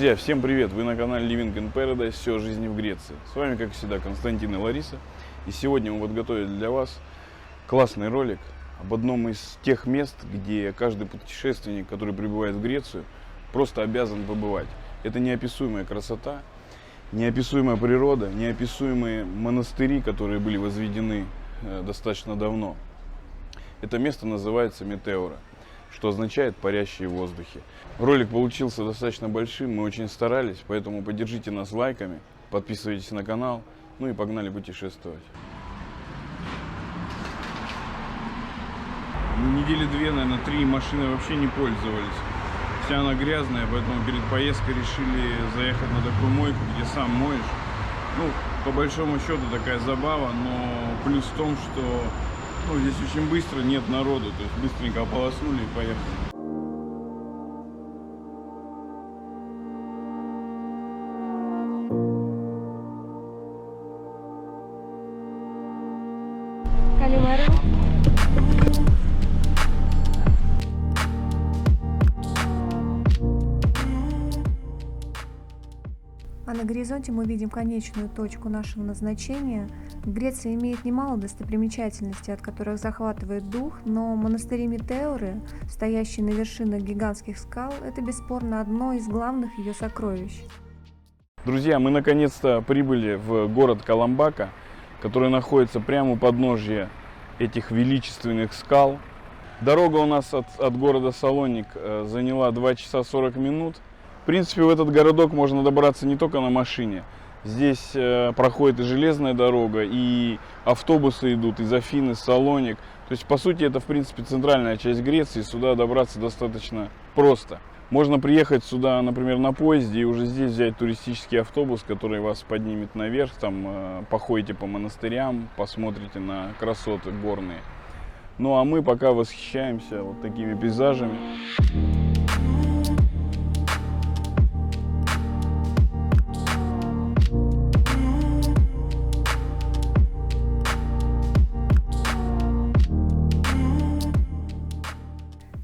Друзья, всем привет! Вы на канале Living in Paradise, все о жизни в Греции. С вами, как всегда, Константин и Лариса. И сегодня мы подготовили для вас классный ролик об одном из тех мест, где каждый путешественник, который прибывает в Грецию, просто обязан побывать. Это неописуемая красота, неописуемая природа, неописуемые монастыри, которые были возведены достаточно давно. Это место называется Метеора, что означает «парящие в воздухе». Ролик получился достаточно большим, мы очень старались, поэтому поддержите нас лайками, подписывайтесь на канал, ну и погнали путешествовать. Недели две, наверное, 3 машины вообще не пользовались. Вся она грязная, поэтому перед поездкой решили заехать на такую мойку, где сам моешь. Ну, по большому счету такая забава, но плюс в том, что здесь очень быстро, нет народу, то есть быстренько ополоснули и поехали. А на горизонте мы видим конечную точку нашего назначения. Греция имеет немало достопримечательностей, от которых захватывает дух, но монастыри Метеоры, стоящие на вершинах гигантских скал, это бесспорно одно из главных ее сокровищ. Друзья, мы наконец-то прибыли в город Каламбака, который находится прямо у подножия этих величественных скал. Дорога у нас от города Салоник заняла 2 часа 40 минут. В принципе, в этот городок можно добраться не только на машине. Здесь проходит и железная дорога, и автобусы идут из Афин, из Салоник. То есть, по сути, это, в принципе, центральная часть Греции. Сюда добраться достаточно просто. Можно приехать сюда, например, на поезде и уже здесь взять туристический автобус, который вас поднимет наверх. Там походите по монастырям, посмотрите на красоты горные. Ну а мы пока восхищаемся вот такими пейзажами.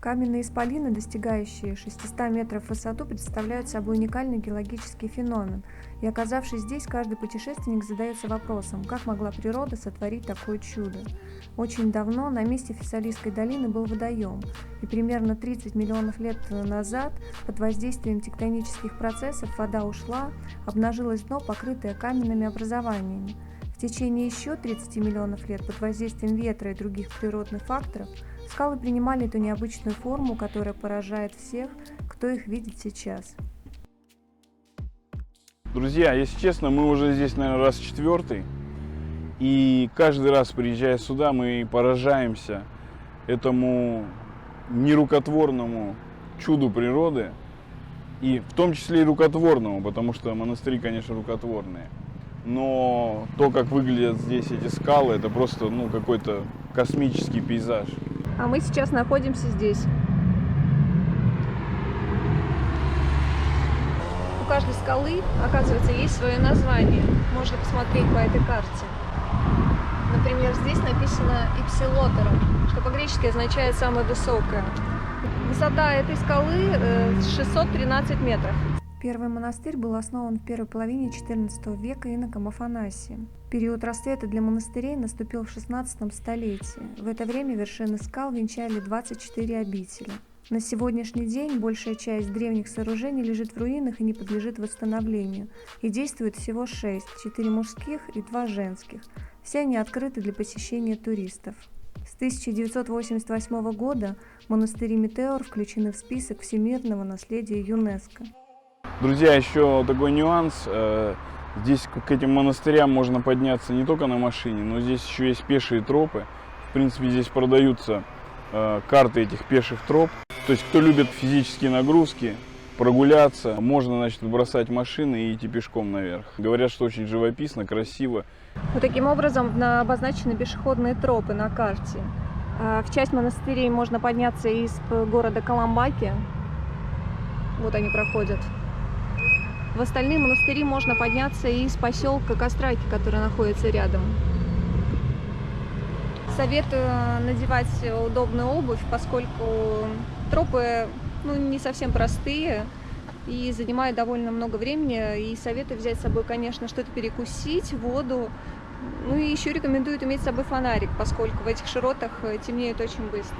Каменные исполины, достигающие 600 метров в высоту, представляют собой уникальный геологический феномен. И оказавшись здесь, каждый путешественник задается вопросом, как могла природа сотворить такое чудо. Очень давно на месте Фессалийской долины был водоем, и примерно 30 миллионов лет назад под воздействием тектонических процессов вода ушла, обнажилось дно, покрытое каменными образованиями. В течение еще 30 миллионов лет под воздействием ветра и других природных факторов скалы принимали эту необычную форму, которая поражает всех, кто их видит сейчас. Друзья, если честно, мы уже здесь, наверное, раз 4-й. И каждый раз, приезжая сюда, мы поражаемся этому нерукотворному чуду природы. И в том числе и рукотворному, потому что монастыри, конечно, рукотворные. Но то, как выглядят здесь эти скалы, это просто какой-то космический пейзаж. А мы сейчас находимся здесь. У каждой скалы, оказывается, есть свое название. Можно посмотреть по этой карте. Например, здесь написано Ипсилотером, что по-гречески означает «самая высокая». Высота этой скалы 613 метров. Первый монастырь был основан в первой половине XIV века иноком Афанасием. Период расцвета для монастырей наступил в XVI столетии. В это время вершины скал венчали 24 обители. На сегодняшний день большая часть древних сооружений лежит в руинах и не подлежит восстановлению. И действует всего 6, 4 мужских и 2 женских. Все они открыты для посещения туристов. С 1988 года монастыри Метеор включены в список всемирного наследия ЮНЕСКО. Друзья, еще такой нюанс. Здесь к этим монастырям можно подняться не только на машине, но здесь еще есть пешие тропы. В принципе, здесь продаются карты этих пеших троп. То есть, кто любит физические нагрузки, прогуляться, можно, значит, бросать машины и идти пешком наверх. Говорят, что очень живописно, красиво. Вот таким образом обозначены пешеходные тропы на карте. В часть монастырей можно подняться из города Каламбаки. Вот они проходят. В остальные монастыри можно подняться из поселка Костраки, который находится рядом. Советую надевать удобную обувь, поскольку тропы не совсем простые. и занимает довольно много времени. И советую взять с собой, конечно, что-то перекусить, воду. Ну и еще рекомендуют иметь с собой фонарик, поскольку в этих широтах темнеет очень быстро.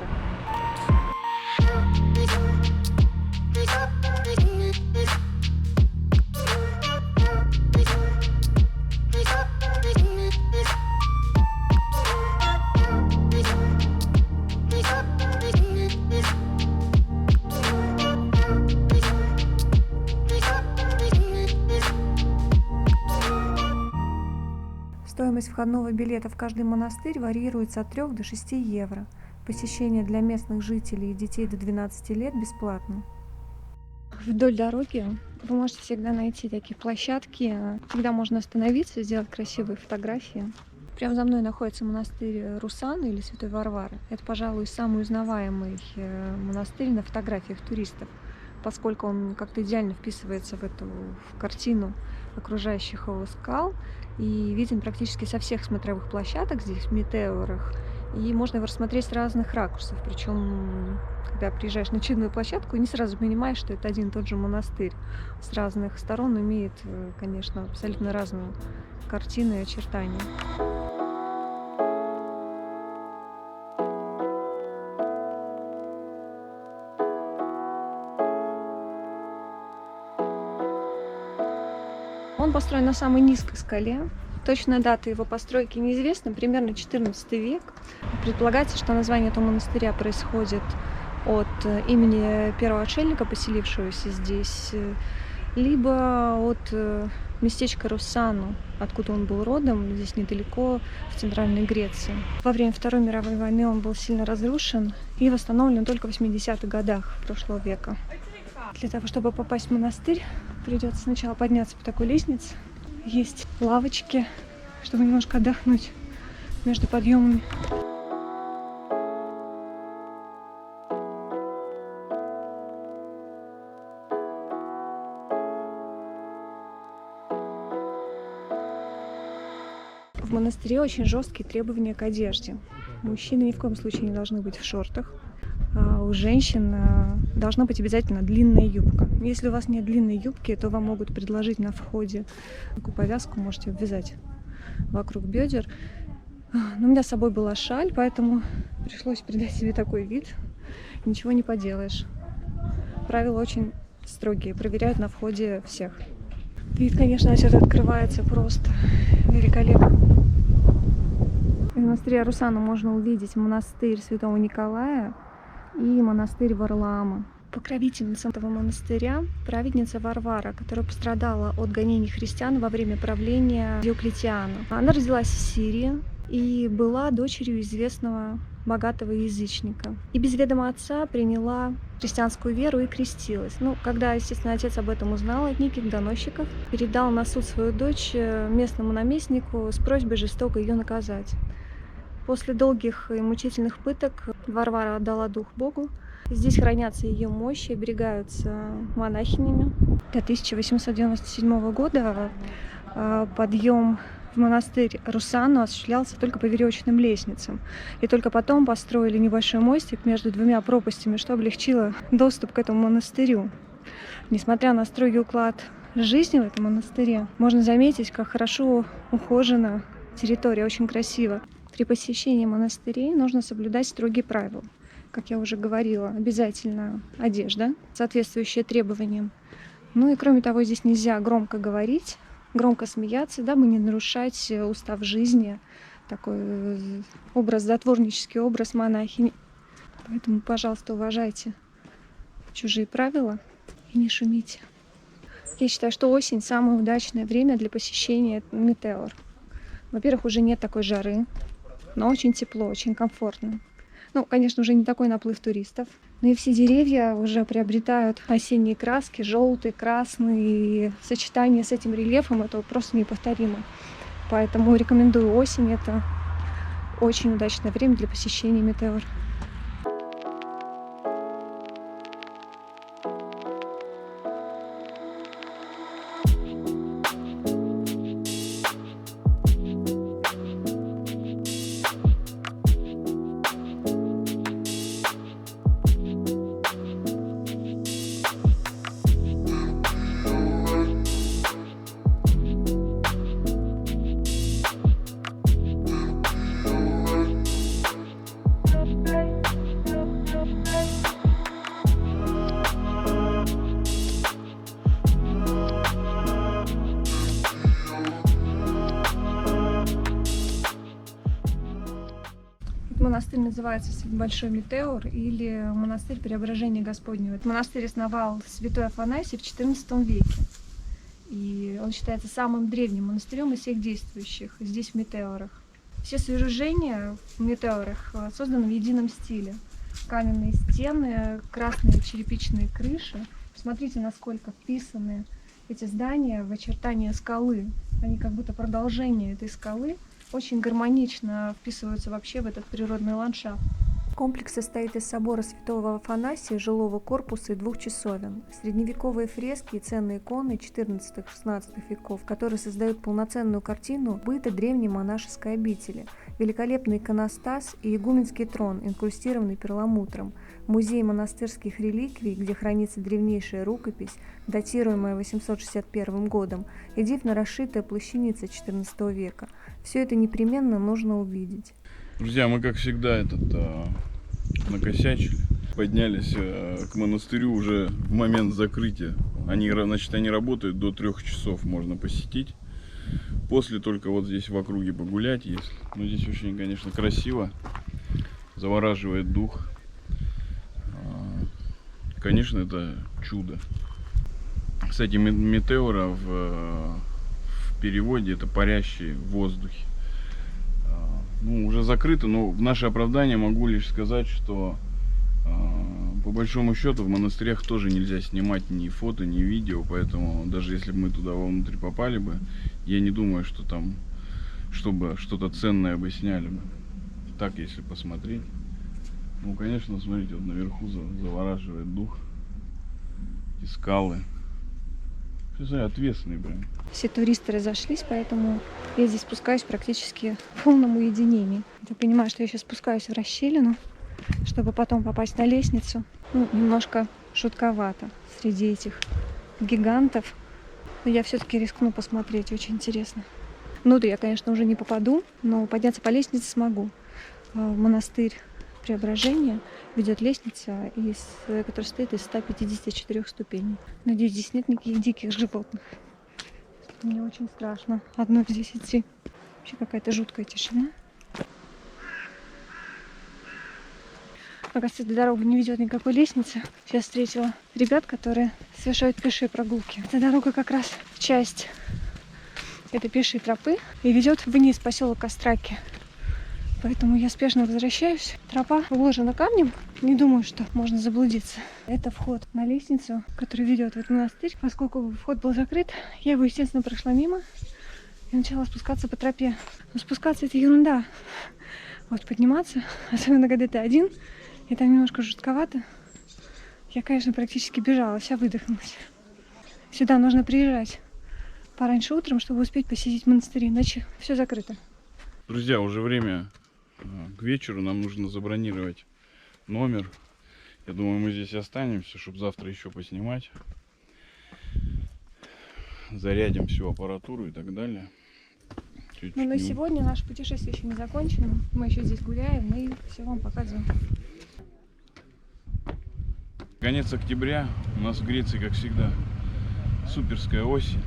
Стоимость входного билета в каждый монастырь варьируется от 3 до 6 евро. Посещение для местных жителей и детей до 12 лет бесплатно. Вдоль дороги вы можете всегда найти такие площадки, когда можно остановиться и сделать красивые фотографии. Прямо за мной находится монастырь Русаны или Святой Варвары. Это, пожалуй, самый узнаваемый монастырь на фотографиях туристов, поскольку он как-то идеально вписывается в эту картину окружающих его скал и виден практически со всех смотровых площадок здесь, в метеорах. И можно его рассмотреть с разных ракурсов. Причем, когда приезжаешь на чудную площадку, не сразу понимаешь, что это один и тот же монастырь. С разных сторон имеет, конечно, абсолютно разную картину и очертания. Он построен на самой низкой скале. Точная дата его постройки неизвестна, примерно 14 век. Предполагается, что название этого монастыря происходит от имени первого отшельника, поселившегося здесь, либо от местечка Руссану, откуда он был родом, здесь недалеко, в Центральной Греции. Во время Второй мировой войны он был сильно разрушен и восстановлен только в 80-х годах прошлого века. Для того, чтобы попасть в монастырь, придется сначала подняться по такой лестнице. Есть лавочки, чтобы немножко отдохнуть между подъемами. В монастыре очень жесткие требования к одежде. Мужчины ни в коем случае не должны быть в шортах. А у женщин должна быть обязательно длинная юбка. Если у вас нет длинной юбки, то вам могут предложить на входе такую повязку, можете обвязать вокруг бедер. Но у меня с собой была шаль, поэтому пришлось придать себе такой вид. Ничего не поделаешь. Правила очень строгие, проверяют на входе всех. Вид, конечно, отсюда открывается просто великолепно. В монастыре Русана можно увидеть монастырь Святого Николая и монастырь Варлаама. Покровительница этого монастыря – праведница Варвара, которая пострадала от гонений христиан во время правления Диоклетиана. Она родилась в Сирии и была дочерью известного богатого язычника. И без ведома отца приняла христианскую веру и крестилась. Когда, естественно, отец об этом узнал от неких доносчиков, передал на суд свою дочь местному наместнику с просьбой жестоко ее наказать. После долгих и мучительных пыток Варвара отдала дух Богу. Здесь хранятся ее мощи, оберегаются монахинями. До 1897 года подъем в монастырь Русану осуществлялся только по веревочным лестницам. И только потом построили небольшой мостик между двумя пропастями, что облегчило доступ к этому монастырю. Несмотря на строгий уклад жизни в этом монастыре, можно заметить, как хорошо ухожена территория, очень красиво. При посещении монастырей нужно соблюдать строгие правила. Как я уже говорила, обязательно одежда, соответствующая требованиям. И кроме того, здесь нельзя громко говорить, громко смеяться, дабы не нарушать устав жизни, такой образ, затворнический образ монахини. Поэтому, пожалуйста, уважайте чужие правила и не шумите. Я считаю, что осень – самое удачное время для посещения метеор. Во-первых, уже нет такой жары, но очень тепло, очень комфортно. Конечно, уже не такой наплыв туристов. Но и все деревья уже приобретают осенние краски, желтые, красные. И сочетание с этим рельефом это просто неповторимо. Поэтому рекомендую осень. Это очень удачное время для посещения метеор. монастырь называется Большой Метеор или монастырь Преображения Господнего. Этот монастырь основал святой Афанасий в XIV веке. И он считается самым древним монастырем из всех действующих здесь, в Метеорах. Все сооружения в Метеорах созданы в едином стиле. Каменные стены, красные черепичные крыши. Посмотрите, насколько вписаны эти здания в очертания скалы. Они как будто продолжение этой скалы. Очень гармонично вписываются вообще в этот природный ландшафт. Комплекс состоит из собора святого Афанасия, жилого корпуса и 2 часовен. Средневековые фрески и ценные иконы XIV-XVI веков, которые создают полноценную картину быта древней монашеской обители. Великолепный иконостас и игуменский трон, инкрустированный перламутром. Музей монастырских реликвий, где хранится древнейшая рукопись, датируемая 861 годом, и дивно расшитая плащаница XIV века. Все это непременно нужно увидеть. Друзья, мы, как всегда, накосячили. Поднялись к монастырю уже в момент закрытия. Они работают до 3 часов, можно посетить. После только вот здесь в округе погулять, если. Но здесь очень, конечно, красиво. Завораживает дух. Конечно, это чудо. Кстати, метеора в переводе это парящие в воздухе. Ну, уже закрыто, но в наше оправдание могу лишь сказать, что по большому счету в монастырях тоже нельзя снимать ни фото, ни видео, поэтому даже если бы мы туда вовнутрь попали бы, я не думаю, что там чтобы что-то ценное бы сняли бы. Так, если посмотреть. Ну, конечно, смотрите, вот наверху завораживает дух. И скалы. Все ответственные прям. Все туристы разошлись, поэтому я здесь спускаюсь практически в полном уединении. Я понимаю, что я сейчас спускаюсь в расщелину, чтобы потом попасть на лестницу. Ну, немножко шутковато среди этих гигантов. Но я все-таки рискну посмотреть, очень интересно. Внутрь я, конечно, уже не попаду, но подняться по лестнице смогу. Монастырь Преображения ведет лестница, которая состоит из 154 ступеней. Надеюсь, здесь нет никаких диких животных. Мне очень страшно одной здесь идти. Вообще какая-то жуткая тишина. Оказывается, эта дорога не ведет никакой лестницы. Сейчас встретила ребят, которые совершают пешие прогулки. Эта дорога как раз в часть этой пешей тропы и ведет вниз поселок Костраки. Поэтому я спешно возвращаюсь. Тропа уложена камнем. Не думаю, что можно заблудиться. Это вход на лестницу, которая ведет в этот монастырь. Поскольку вход был закрыт, я его, естественно, прошла мимо и начала спускаться по тропе. Но спускаться — это ерунда. Вот подниматься, особенно когда ты один, и там немножко жутковато. Я, конечно, практически бежала, вся выдохнулась. Сюда нужно приезжать пораньше утром, чтобы успеть посетить монастырь, иначе все закрыто. Друзья, уже время к вечеру, нам нужно забронировать номер. Я думаю, мы здесь останемся, чтобы завтра еще поснимать. Зарядим всю аппаратуру и так далее. Но на сегодня наше путешествие еще не закончено. Мы еще здесь гуляем и все вам показываем. Конец октября. У нас в Греции, как всегда, суперская осень.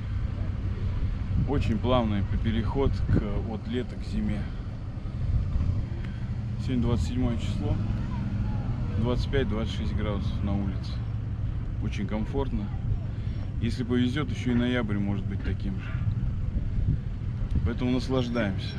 Очень плавный переход от лета к зиме. Сегодня 27 число. 25-26 градусов на улице. Очень комфортно. Если повезет, еще и ноябрь может быть таким же. Поэтому наслаждаемся.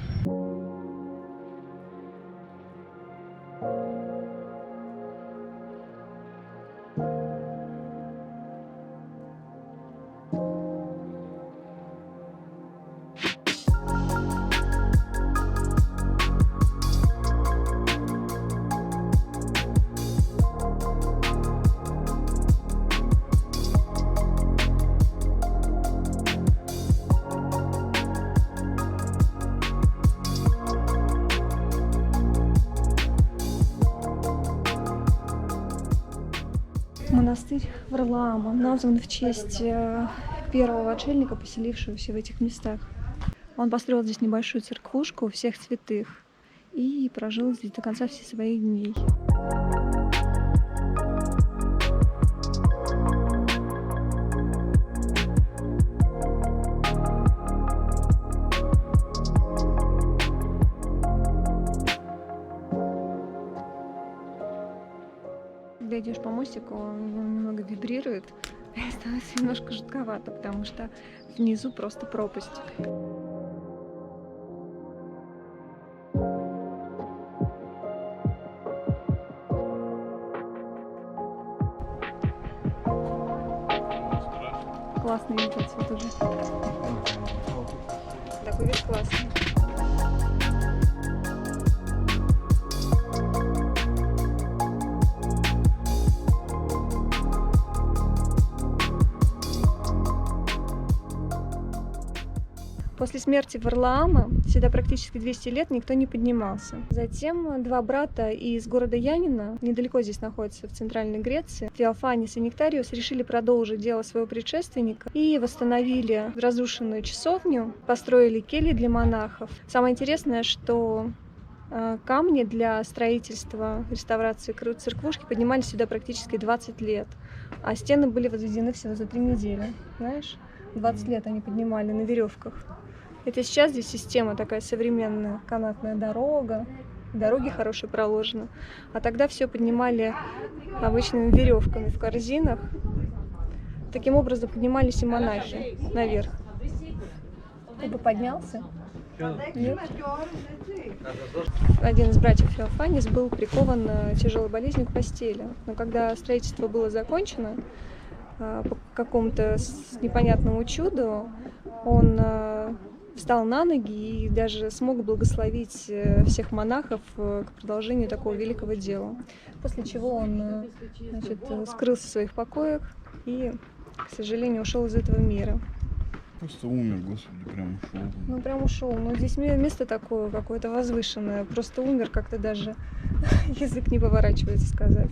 Монастырь Варлаама назван в честь первого отшельника, поселившегося в этих местах. Он построил здесь небольшую церквушку всех святых и прожил здесь до конца всех своих дней. когда идешь по мостику, он немного вибрирует, и становится немножко жутковато, потому что внизу просто пропасть. Классный вид отсюда тоже. Такой вид классный. После смерти Варлаама сюда практически 200 лет никто не поднимался. Затем два брата из города Янина, недалеко здесь находится, в Центральной Греции, Феофанис и Нектариус, решили продолжить дело своего предшественника и восстановили разрушенную часовню, построили кельи для монахов. Самое интересное, что камни для строительства, реставрации церквушки поднимались сюда практически 20 лет, а стены были возведены всего за 3 недели. Знаешь, 20 лет они поднимали на веревках. Это сейчас здесь система такая современная, канатная дорога, дороги хорошие проложены. А тогда все поднимали обычными веревками в корзинах. Таким образом поднимались и монахи наверх. Ты бы поднялся? Нет? Один из братьев Феофанис был прикован тяжелой болезнью к постели. Но когда строительство было закончено, по какому-то непонятному чуду, он встал на ноги и даже смог благословить всех монахов к продолжению такого великого дела. После чего он, значит, скрылся в своих покоях и, к сожалению, ушел из этого мира. Просто умер, Господи, прям ушел. Ну, прям ушел. Но здесь место такое какое-то возвышенное. Просто умер, как-то даже язык не поворачивается сказать.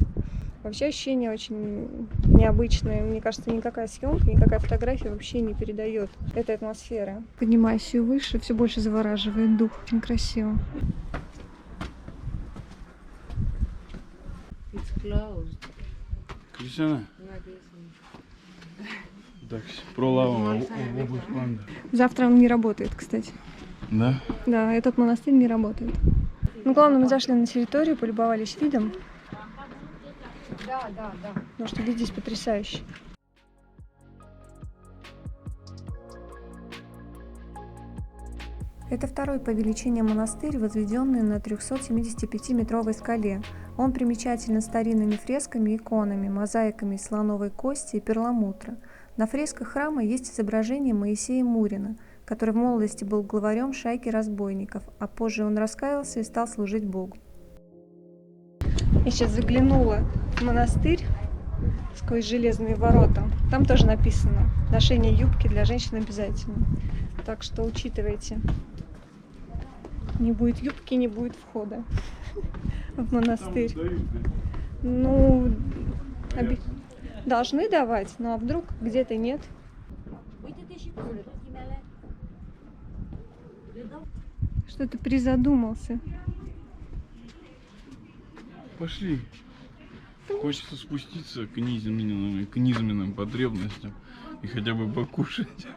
Вообще ощущение очень необычное. Мне кажется, никакая съемка, никакая фотография вообще не передает этой атмосферы. Поднимаясь все выше, все больше завораживает дух. Очень красиво. Кристина? Так, пролавом. Завтра он не работает, кстати. Да? Да, этот монастырь не работает. Ну, главное, мы зашли на территорию, полюбовались видом. Да. Потому что вид здесь потрясающий. Это второй по величине монастырь, возведенный на 375-метровой скале. Он примечателен старинными фресками, иконами, мозаиками из слоновой кости и перламутра. На фресках храма есть изображение Моисея Мурина, который в молодости был главарем шайки разбойников, а позже он раскаялся и стал служить Богу. Я сейчас заглянула в монастырь сквозь железные ворота. Там тоже написано: ношение юбки для женщин обязательно. Так что учитывайте. Не будет юбки, не будет входа в монастырь. Ну, должны давать, но а вдруг где-то нет. Что ты призадумался? Пошли. Хочется спуститься к низменным потребностям и хотя бы покушать.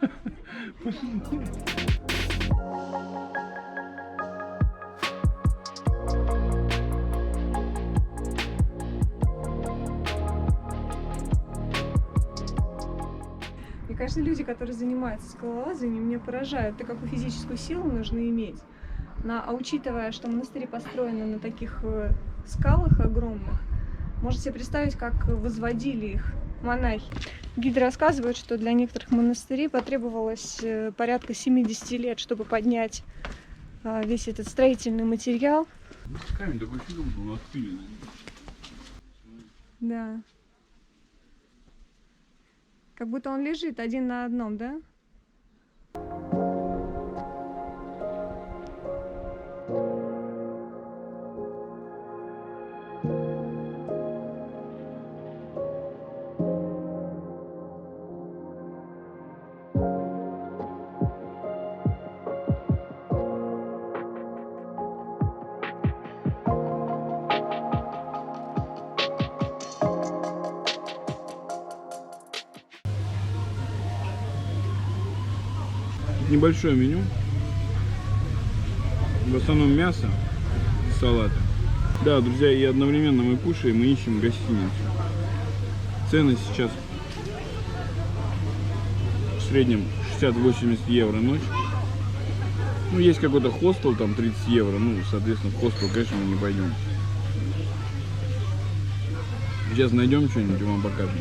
Пошли. Мне кажется, люди, которые занимаются скалолазанием, меня поражают. Так какую физическую силу нужно иметь. А учитывая, что монастыри построены на таких скалах огромных, можете себе представить, как возводили их монахи. Гиды рассказывают, что для некоторых монастырей потребовалось порядка 70 лет, чтобы поднять весь этот строительный материал. Камень такой фигом был отпиленный. Да. Как будто он лежит один на одном, да? Небольшое меню. В основном мясо, салаты. Да, друзья, и одновременно мы кушаем и ищем гостиницу. Цены сейчас в среднем 60-80 евро ночь. Ну, есть какой-то хостел, там 30 евро. Ну, соответственно, в хостел, конечно, мы не пойдем. Сейчас найдем что-нибудь и вам покажем.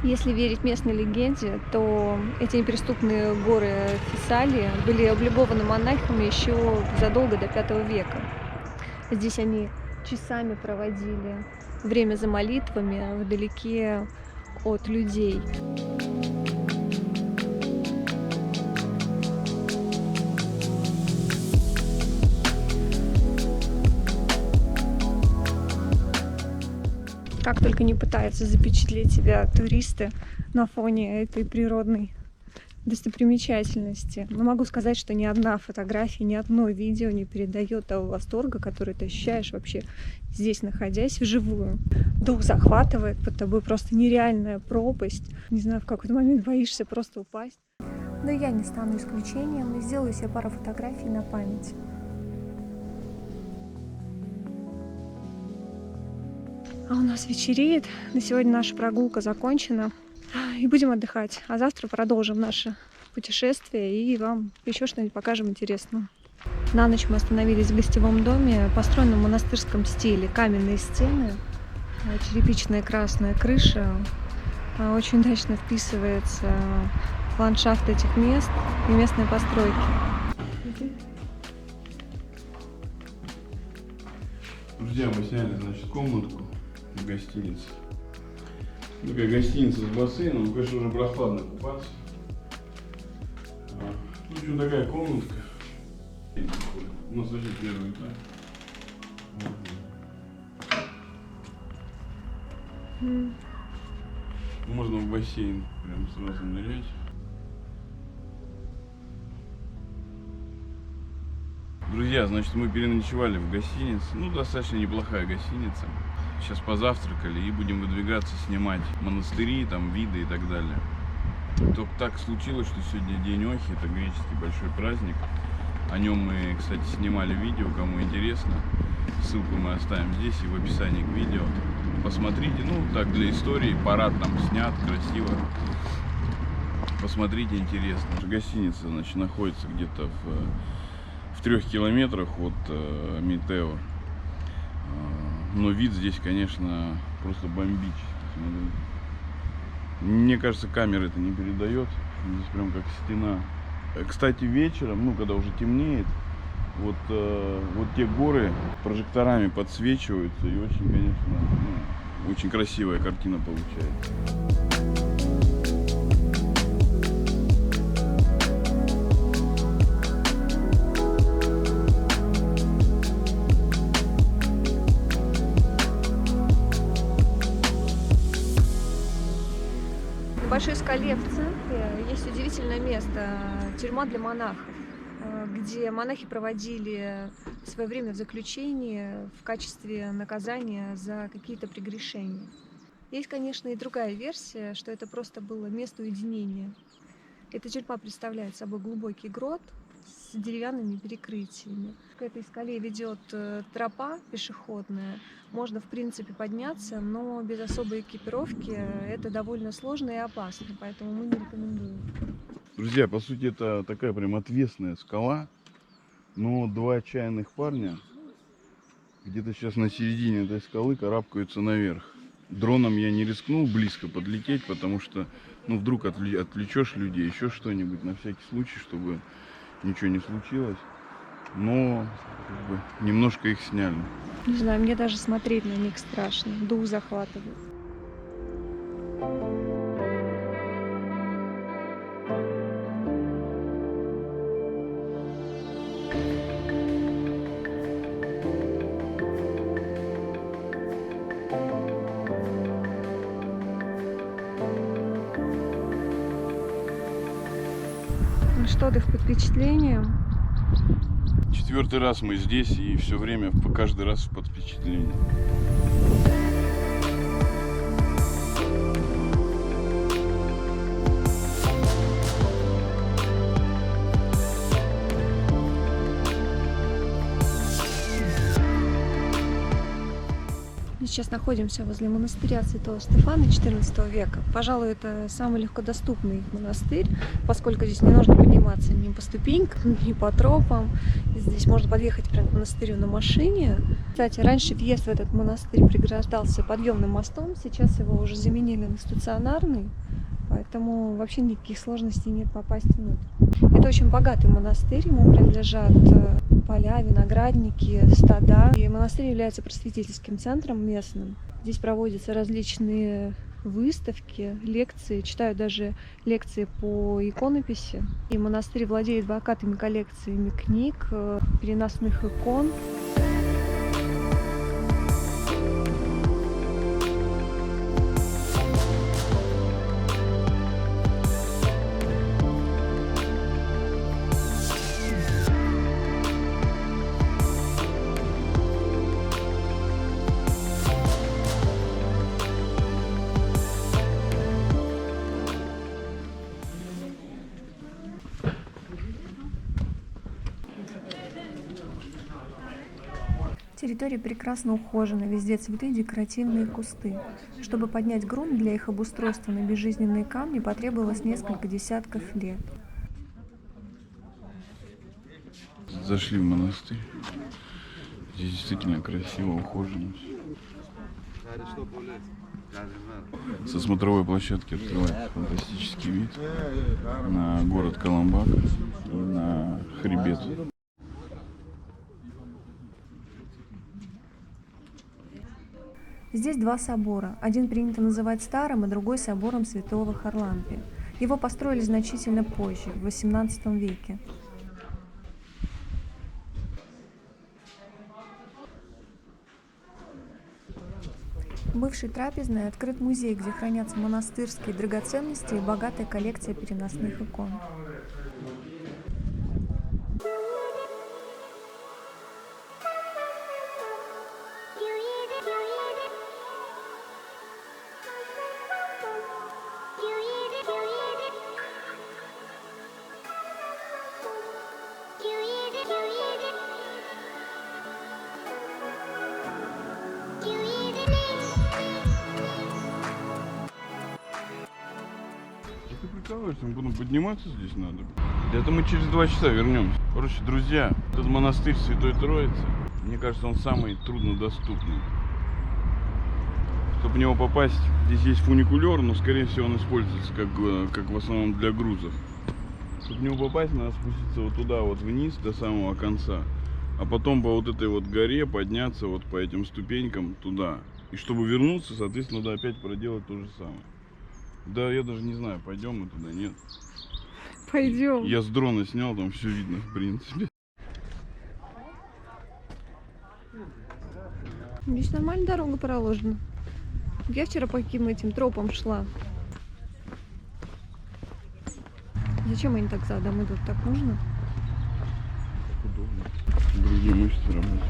Если верить местной легенде, то эти неприступные горы Фессалии были облюбованы монахами еще задолго до V века. Здесь они часами проводили время за молитвами вдалеке от людей. Как только не пытаются запечатлеть себя туристы на фоне этой природной достопримечательности. Но могу сказать, что ни одна фотография, ни одно видео не передает того восторга, который ты ощущаешь вообще здесь, находясь вживую. Дух захватывает, под тобой просто нереальная пропасть. Не знаю, в какой-то момент боишься просто упасть. Но я не стану исключением и сделаю себе пару фотографий на память. А у нас вечереет. На сегодня наша прогулка закончена. И будем отдыхать. А завтра продолжим наше путешествие и вам еще что-нибудь покажем интересное. На ночь мы остановились в гостевом доме, построенном в монастырском стиле. Каменные стены, черепичная красная крыша. Очень удачно вписывается в ландшафт этих мест и местные постройки. Друзья, мы сняли, значит, комнатку в гостинице. Такая гостиница с бассейном, конечно, уже прохладно купаться. В общем, такая комнатка. У нас вообще первый этаж. Можно в бассейн прям сразу нырять. Друзья, значит, мы переночевали в гостинице. Ну, достаточно неплохая гостиница. Сейчас позавтракали и будем выдвигаться снимать монастыри, там виды и так далее. Только так случилось, что сегодня день Охи, это греческий большой праздник. О нем мы, кстати, снимали видео, кому интересно. Ссылку мы оставим здесь и в описании к видео. Посмотрите, ну так для истории, парад там снят, красиво. Посмотрите, интересно. Гостиница, значит, находится где-то в 3 километрах от Метео. Но вид здесь, конечно, просто бомбический. Смотрите. Мне кажется, камера это не передает. Здесь прям как стена. Кстати, вечером, ну, когда уже темнеет, вот те горы прожекторами подсвечиваются. И очень, конечно, очень красивая картина получается. На большой скале в центре есть удивительное место – тюрьма для монахов, где монахи проводили свое время в заключении в качестве наказания за какие-то прегрешения. Есть, конечно, и другая версия, что это просто было место уединения. Эта тюрьма представляет собой глубокий грот с деревянными перекрытиями. К этой скале ведет тропа пешеходная. Можно, в принципе, подняться, но без особой экипировки это довольно сложно и опасно, поэтому мы не рекомендуем. Друзья, по сути, это такая прям отвесная скала, но 2 отчаянных парня где-то сейчас на середине этой скалы карабкаются наверх. Дроном я не рискнул близко подлететь, потому что, ну, вдруг отвлечешь людей, еще что-нибудь, на всякий случай, чтобы ничего не случилось. Но как бы, немножко их сняли. Не знаю, мне даже смотреть на них страшно, дух захватывает. Ну что, отдых под впечатлением? 4-й раз мы здесь и все время, каждый раз под впечатлением. Мы сейчас находимся возле монастыря Святого Стефана XIV века. Пожалуй, это самый легкодоступный монастырь, поскольку здесь не нужно подниматься ни по ступенькам, ни по тропам. Здесь можно подъехать прямо к монастырю на машине. Кстати, раньше въезд в этот монастырь преграждался подъемным мостом, сейчас его уже заменили на стационарный, поэтому вообще никаких сложностей нет попасть внутрь. Это очень богатый монастырь, ему принадлежат поля, виноградники, стада. И монастырь является просветительским центром местным. Здесь проводятся различные выставки, лекции, читают даже лекции по иконописи. И монастырь владеет богатыми коллекциями книг, переносных икон. Территория прекрасно ухожена, везде цветы и декоративные кусты. Чтобы поднять грунт для их обустройства на безжизненные камни, потребовалось несколько десятков лет. Зашли в монастырь. Здесь действительно красиво, ухоженно. Со смотровой площадки открывается фантастический вид на город Каламбак и на хребет. Здесь два собора. Один принято называть старым, и другой собором святого Харлампия. Его построили значительно позже, в XVIII веке. В бывшей трапезной открыт музей, где хранятся монастырские драгоценности и богатая коллекция переносных икон. Ты прикалываешься, мы будем подниматься здесь надо. Это мы через 2 часа вернемся. Короче, друзья, этот монастырь Святой Троицы, мне кажется, он самый труднодоступный. Чтобы в него попасть, здесь есть фуникулер, но скорее всего он используется как в основном для грузов. Чтобы в него попасть, надо спуститься вот туда вот вниз до самого конца, а потом по вот этой вот горе подняться вот по этим ступенькам туда. И чтобы вернуться, соответственно, надо опять проделать то же самое. Да, я даже не знаю, пойдем мы туда, нет. Пойдем. Я с дрона снял, там все видно, в принципе. Здесь нормально дорога проложена. Я вчера по каким этим тропам шла. Зачем они так задом идут? Так нужно? Удобно. Другие мышцы работают.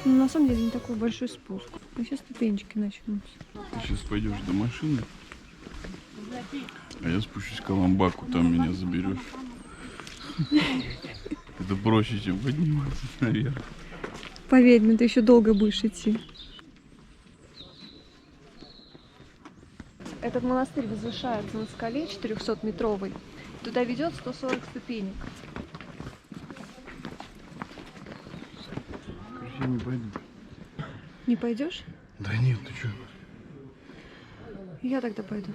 Ну, на самом деле не такой большой спуск. А сейчас ступенечки начнутся. Ты сейчас пойдешь до машины, а я спущусь к Каламбаку, там меня заберешь. Это проще, чем подниматься наверх. Поверь мне, ты еще долго будешь идти. Этот монастырь возвышается на скале 400-метровой. Туда ведет 140 ступенек. Я не пойду. Не пойдешь? Да нет, ты что? Я тогда пойду.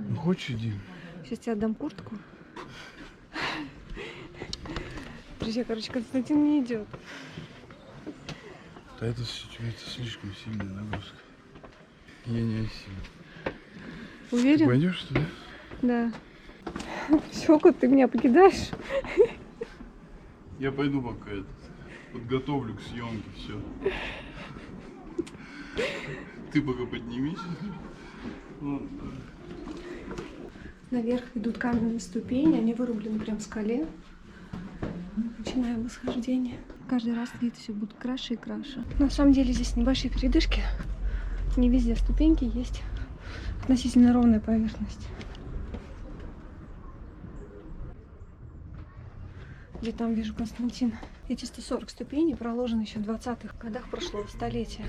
Ну, хочешь, иди. Сейчас тебе отдам куртку. Друзья, короче, Константин не идет. Да это слишком сильная нагрузка. Я не осилю. Уверен? Ты пойдешь туда? Да. Все, кот, ты меня покидаешь? Я пойду пока это. Подготовлю к съемке, все. Ты пока поднимись. Наверх идут каменные ступени, они вырублены прям в скале. Начинаем восхождение. Каждый раз вид все будет краше и краше. На самом деле здесь небольшие передышки. Не везде ступеньки есть относительно ровная поверхность. Где там вижу Константина. Эти 140 ступеней проложены еще в 20-х годах прошлого столетия.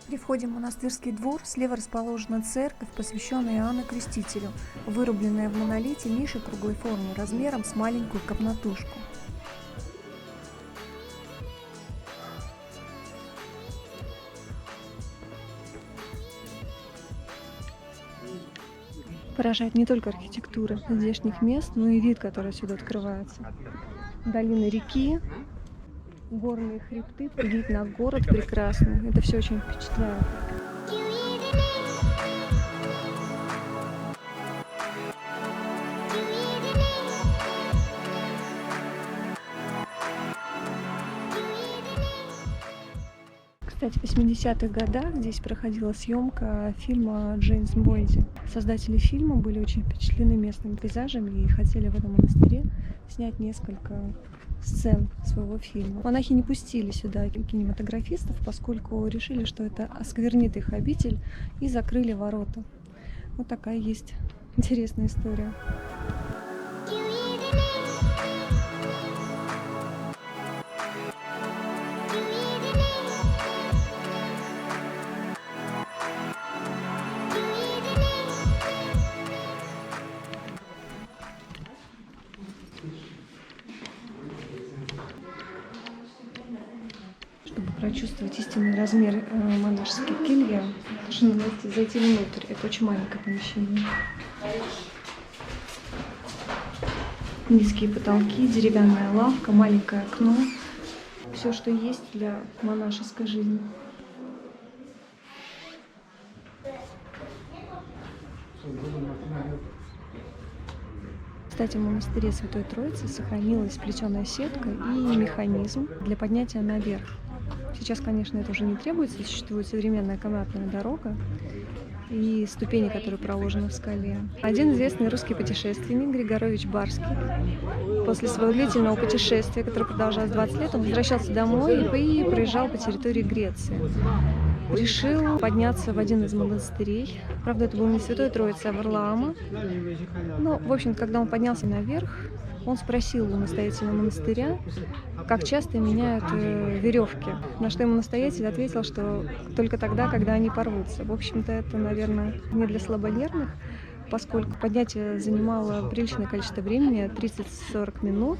При входе в монастырский двор слева расположена церковь, посвященная Иоанну Крестителю, вырубленная в монолите ниша круглой формы размером с маленькую комнатушку. Поражает не только архитектура здешних мест, но и вид, который отсюда открывается. Долины реки, горные хребты, вид на город прекрасный. Это все очень впечатляет. Кстати, в 80-х годах здесь проходила съемка фильма о Джеймс Бонде. Создатели фильма были очень впечатлены местными пейзажами и хотели в этом монастыре снять несколько сцен своего фильма. Монахи не пустили сюда кинематографистов, поскольку решили, что это осквернит их обитель, и закрыли ворота. Вот такая есть интересная история. Чтобы прочувствовать истинный размер монашеской кельи, нужно зайти внутрь. Это очень маленькое помещение. Низкие потолки, деревянная лавка, маленькое окно. Все, что есть для монашеской жизни. Кстати, в монастыре Святой Троицы сохранилась плетеная сетка и механизм для поднятия наверх. Сейчас, конечно, это уже не требуется, существует современная канатная дорога и ступени, которые проложены в скале. Один известный русский путешественник, Григорович Барский, после своего длительного путешествия, которое продолжалось 20 лет, он возвращался домой и проезжал по территории Греции. Решил подняться в один из монастырей. Правда, это был не Святой Троицы, а Варлаама. Но, в общем, когда он поднялся наверх, он спросил у настоятеля монастыря, как часто меняют веревки. На что ему настоятель ответил, что только тогда, когда они порвутся. В общем-то, это, наверное, не для слабонервных, поскольку поднятие занимало приличное количество времени, 30-40 минут,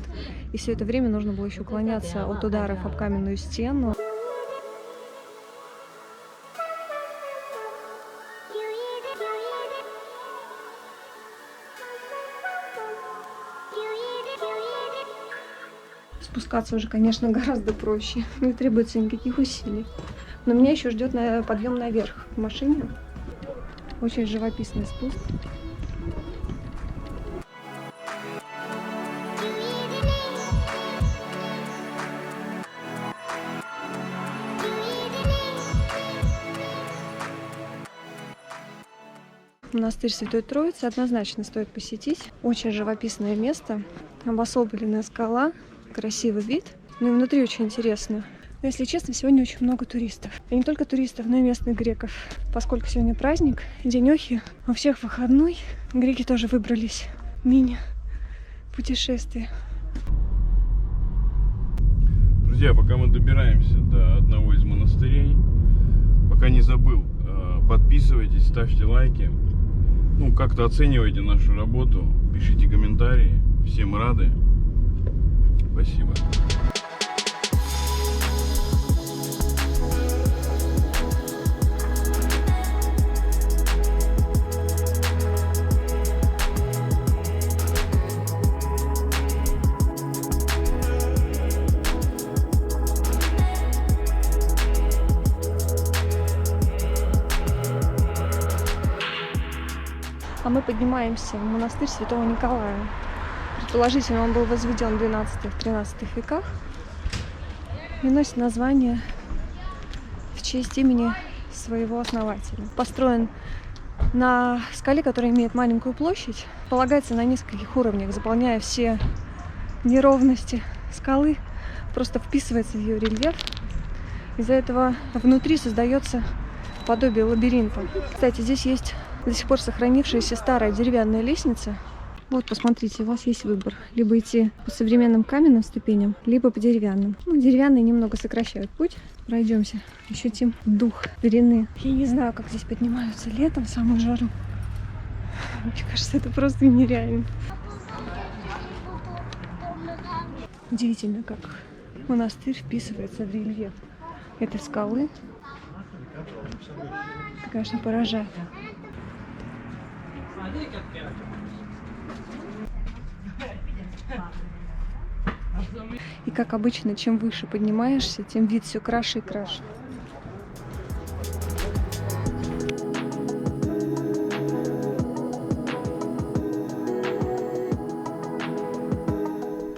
и все это время нужно было еще уклоняться от ударов об каменную стену. Спускаться уже, конечно, гораздо проще, не требуется никаких усилий. Но меня еще ждет подъем наверх в машине. Очень живописный спуск. Монастырь Святой Троицы однозначно стоит посетить. Очень живописное место, обособленная скала. Красивый вид, но и внутри очень интересно. Но, если честно, сегодня очень много туристов. И не только туристов, но и местных греков. Поскольку сегодня праздник, день Охи, у всех выходной, греки тоже выбрались в мини-путешествие. Друзья, пока мы добираемся до одного из монастырей, пока не забыл, подписывайтесь, ставьте лайки, ну, как-то оценивайте нашу работу, пишите комментарии, всем рады. Спасибо. мы поднимаемся в монастырь Святого Николая. Предположительно, он был возведен в 12-13 веках и носит название в честь имени своего основателя. Построен на скале, которая имеет маленькую площадь, полагается на нескольких уровнях, заполняя все неровности скалы, просто вписывается в ее рельеф. Из-за этого внутри создается подобие лабиринта. Кстати, здесь есть до сих пор сохранившаяся старая деревянная лестница. Вот, посмотрите, у вас есть выбор. Либо идти по современным каменным ступеням, либо по деревянным. Ну, деревянные немного сокращают путь. Пройдемся, ощутим дух старины. Я не знаю, как здесь поднимаются летом в самую жару. Мне кажется, это просто нереально. Удивительно, как монастырь вписывается в рельеф этой скалы. Это, конечно, поражает. И как обычно, чем выше поднимаешься, тем вид все краше и краше.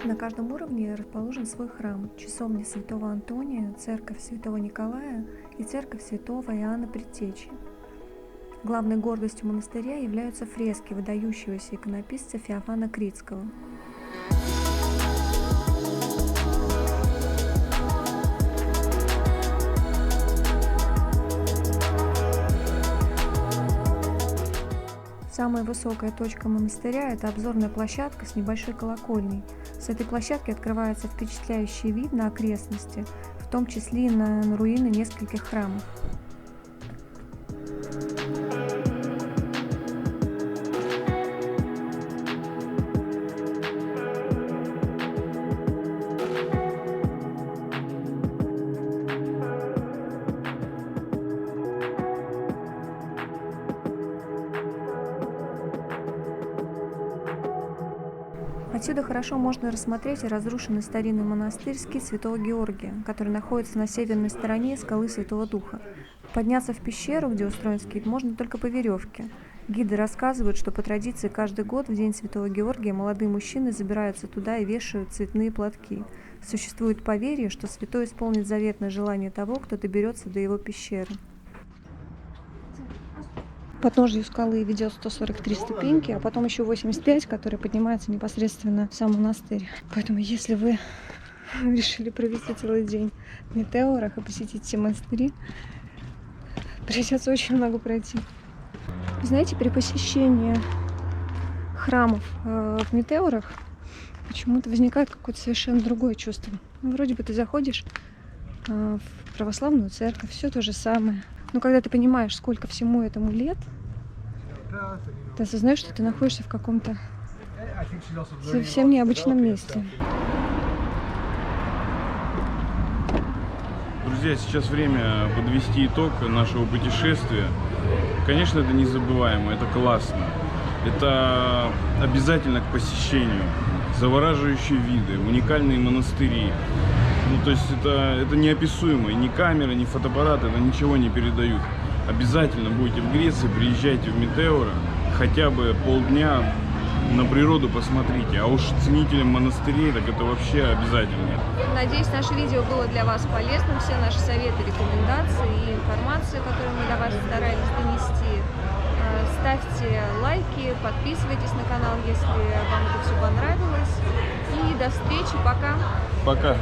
На каждом уровне расположен свой храм, часовня Святого Антония, церковь Святого Николая и церковь Святого Иоанна Предтечи. Главной гордостью монастыря являются фрески выдающегося иконописца Феофана Критского. Самая высокая точка монастыря – это обзорная площадка с небольшой колокольней. С этой площадки открывается впечатляющий вид на окрестности, в том числе и на руины нескольких храмов. Отсюда хорошо можно рассмотреть разрушенный старинный монастырь скит Святого Георгия, который находится на северной стороне скалы Святого Духа. Подняться в пещеру, где устроен скит, можно только по веревке. Гиды рассказывают, что по традиции каждый год в день Святого Георгия молодые мужчины забираются туда и вешают цветные платки. Существует поверье, что святой исполнит заветное желание того, кто доберется до его пещеры. По подножью скалы ведет 143 ступеньки, а потом еще 85, которые поднимаются непосредственно в сам монастырь. Поэтому, если вы решили провести целый день в метеорах и посетить все монастыри, придется очень много пройти. Знаете, при посещении храмов в метеорах почему-то возникает какое-то совершенно другое чувство. Вроде бы ты заходишь в православную церковь, все то же самое. Но когда ты понимаешь, сколько всему этому лет, ты осознаешь, что ты находишься в каком-то совсем необычном месте. Друзья, сейчас время подвести итог нашего путешествия. Конечно, это незабываемо, это классно. Это обязательно к посещению. Завораживающие виды, уникальные монастыри. Ну, то есть это неописуемо. И ни камеры, ни фотоаппараты это ничего не передают. Обязательно будете в Греции, приезжайте в Метеора, хотя бы полдня на природу посмотрите. А уж ценителям монастырей, так это вообще обязательно. Надеюсь, наше видео было для вас полезным. Все наши советы, рекомендации и информацию, которую мы до вас старались донести. Ставьте лайки, подписывайтесь на канал, если вам это все понравилось. И до встречи, пока! Пока!